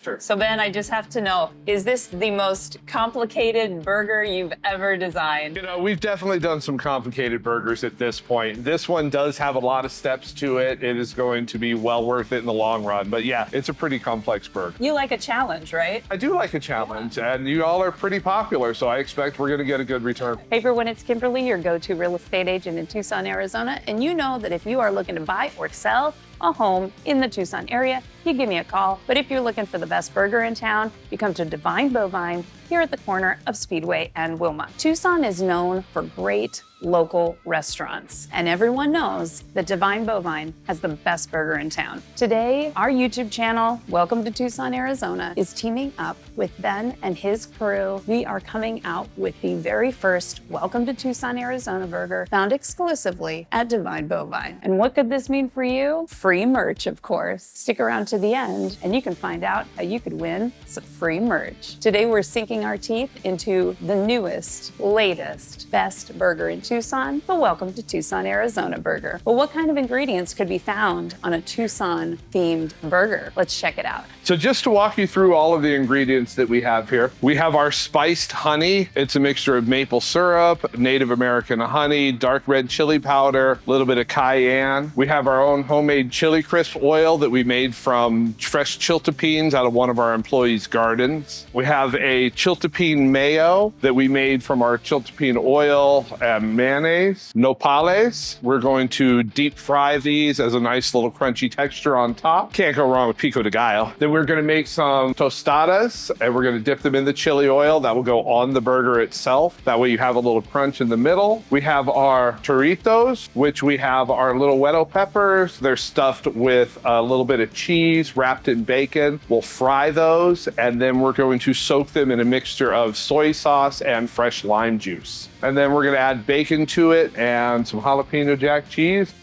Sure. So Ben, I just have to know, is this the most complicated burger you've ever designed? You know, we've definitely done some complicated burgers at this point. This one does have a lot of steps to it. It is going to be well worth it in the long run. But yeah, it's a pretty complex burger. You like a challenge, right? I do like a challenge, and you all are pretty popular, so I expect we're going to get a good return. Hey everyone, it's Kimberly, your go-to real estate agent in Tucson, Arizona. And you know that if you are looking to buy or sell a home in the Tucson area, you give me a call. But if you're looking for the best burger in town, you come to Divine Bovine here at the corner of Speedway and Wilmot. Tucson is known for great local restaurants, and everyone knows that Divine Bovine has the best burger in town. Today, our YouTube channel, Welcome to Tucson, Arizona, is teaming up with Ben and his crew. We are coming out with the very first Welcome to Tucson, Arizona burger, found exclusively at Divine Bovine. And what could this mean for you? Free merch, of course. Stick around to the end and you can find out how you could win some free merch. Today, we're sinking our teeth into the newest, latest, best burger in Tucson, the Welcome to Tucson, Arizona burger. Well, what kind of ingredients could be found on a Tucson-themed burger? Let's check it out. So just to walk you through all of the ingredients that we have here, we have our spiced honey. It's a mixture of maple syrup, Native American honey, dark red chili powder, a little bit of cayenne. We have our own homemade chili crisp oil that we made from fresh chiltepines out of one of our employees' gardens. We have a chiltepine mayo that we made from our chiltepine oil and mayonnaise. Nopales, we're going to deep fry these as a nice little crunchy texture on top. Can't go wrong with Pico de Gallo. Then we're gonna make some tostadas and we're gonna dip them in the chili oil. That will go on the burger itself. That way you have a little crunch in the middle. We have our churritos, which we have our little huevo peppers. They're stuffed with a little bit of cheese wrapped in bacon. We'll fry those and then we're going to soak them in a mixture of soy sauce and fresh lime juice. And then we're gonna add bacon to it and some jalapeno jack cheese.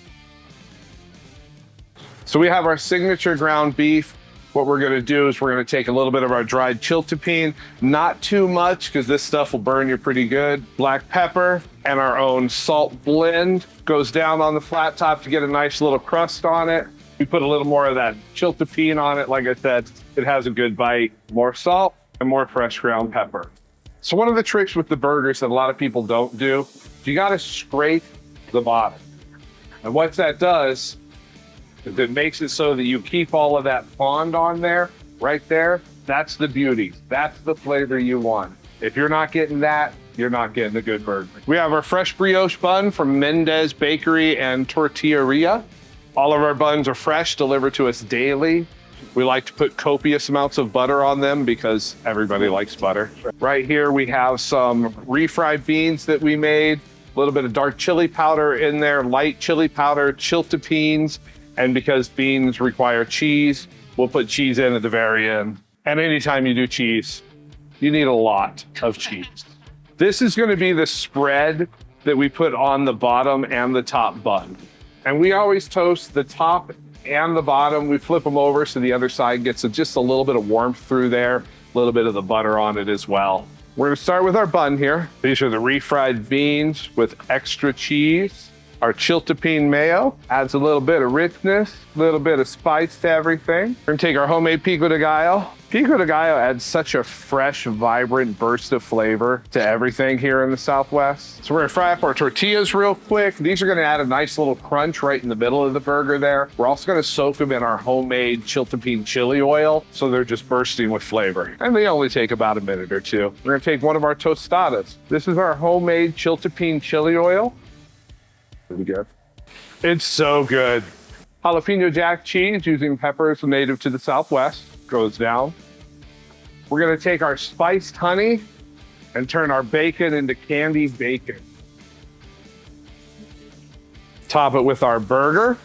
So we have our signature ground beef. What we're gonna do is we're gonna take a little bit of our dried chiltepine, not too much because this stuff will burn you pretty good. Black pepper and our own salt blend goes down on the flat top to get a nice little crust on it. We put a little more of that chiltepine on it. Like I said, it has a good bite. More salt and more fresh ground pepper. So one of the tricks with the burgers that a lot of people don't do, you gotta scrape the bottom. And what that does is it makes it so that you keep all of that fond on there, right there. That's the beauty. That's the flavor you want. If you're not getting that, you're not getting a good burger. We have our fresh brioche bun from Mendez Bakery and Tortilleria. All of our buns are fresh, delivered to us daily. We like to put copious amounts of butter on them because everybody likes butter. Right here we have some refried beans that we made, a little bit of dark chili powder in there, light chili powder, chiltepines, and because beans require cheese, we'll put cheese in at the very end. And anytime you do cheese, you need a lot of cheese. This is gonna be the spread that we put on the bottom and the top bun. And we always toast the top and the bottom. We flip them over so the other side gets just a little bit of warmth through there, a little bit of the butter on it as well. We're gonna start with our bun here. These are the refried beans with extra cheese. Our chiltepine mayo adds a little bit of richness, a little bit of spice to everything. We're gonna take our homemade Pico de Gallo. Pico de Gallo adds such a fresh, vibrant burst of flavor to everything here in the Southwest. So we're gonna fry up our tortillas real quick. These are gonna add a nice little crunch right in the middle of the burger there. We're also gonna soak them in our homemade chiltepine chili oil, so they're just bursting with flavor. And they only take about a minute or two. We're gonna take one of our tostadas. This is our homemade chiltepine chili oil. Pretty good. It's so good. Jalapeno jack cheese using peppers native to the Southwest goes down. We're gonna take our spiced honey and turn our bacon into candied bacon. Top it with our burger.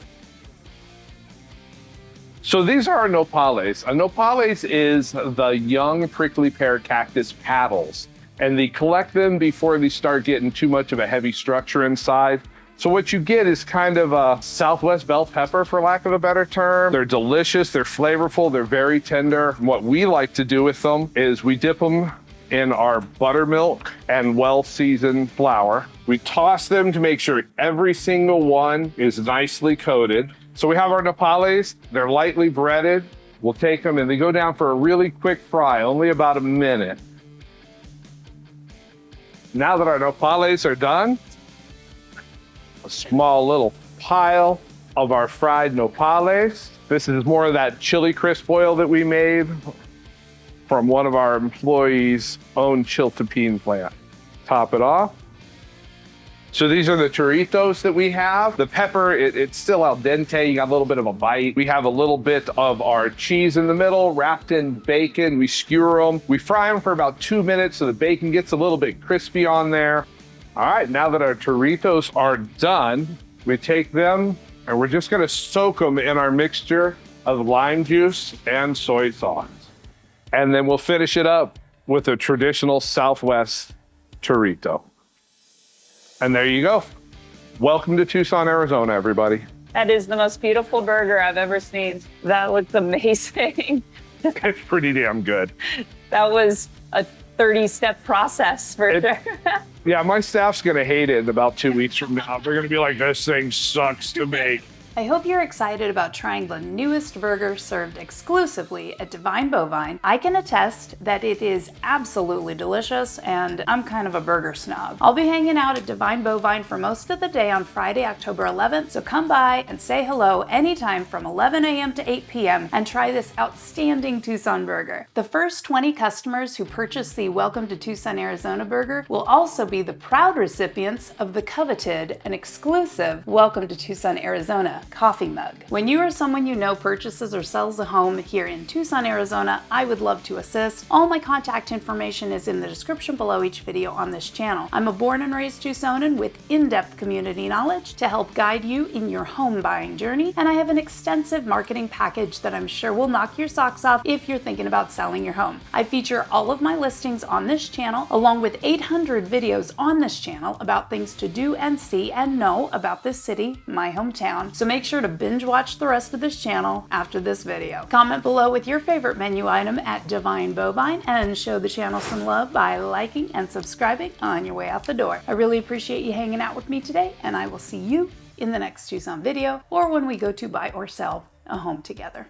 So these are our nopales. A nopales is the young prickly pear cactus paddles, and they collect them before they start getting too much of a heavy structure inside. So what you get is kind of a Southwest bell pepper, for lack of a better term. They're delicious, they're flavorful, they're very tender. What we like to do with them is we dip them in our buttermilk and well-seasoned flour. We toss them to make sure every single one is nicely coated. So we have our nopales, they're lightly breaded. We'll take them and they go down for a really quick fry, only about a minute. Now that our nopales are done, a small little pile of our fried nopales. This is more of that chili crisp oil that we made from one of our employees' own chiltepine plant. Top it off. So these are the churritos that we have. The pepper, it's still al dente. You got a little bit of a bite. We have a little bit of our cheese in the middle, wrapped in bacon. We skewer them. We fry them for about 2 minutes so the bacon gets a little bit crispy on there. All right, now that our churritos are done, we take them and we're just gonna soak them in our mixture of lime juice and soy sauce. And then we'll finish it up with a traditional Southwest churrito. And there you go. Welcome to Tucson, Arizona, everybody. That is the most beautiful burger I've ever seen. That looks amazing. It's pretty damn good. That was a 30-step process for sure. Yeah, my staff's gonna hate it in about 2 weeks from now. They're gonna be like, this thing sucks to make. I hope you're excited about trying the newest burger served exclusively at Divine Bovine. I can attest that it is absolutely delicious, and I'm kind of a burger snob. I'll be hanging out at Divine Bovine for most of the day on Friday, October 11th, so come by and say hello anytime from 11 a.m. to 8 p.m. and try this outstanding Tucson burger. The first 20 customers who purchase the Welcome to Tucson, Arizona burger will also be the proud recipients of the coveted and exclusive Welcome to Tucson, Arizona coffee mug. When you or someone you know purchases or sells a home here in Tucson, Arizona, I would love to assist. All my contact information is in the description below each video on this channel. I'm a born and raised Tucsonan with in-depth community knowledge to help guide you in your home buying journey, and I have an extensive marketing package that I'm sure will knock your socks off if you're thinking about selling your home. I feature all of my listings on this channel, along with 800 videos on this channel about things to do and see and know about this city, my hometown. So make sure to binge watch the rest of this channel after this video. Comment below with your favorite menu item at Divine Bovine and show the channel some love by liking and subscribing on your way out the door. I really appreciate you hanging out with me today, and I will see you in the next Tucson video or when we go to buy or sell a home together.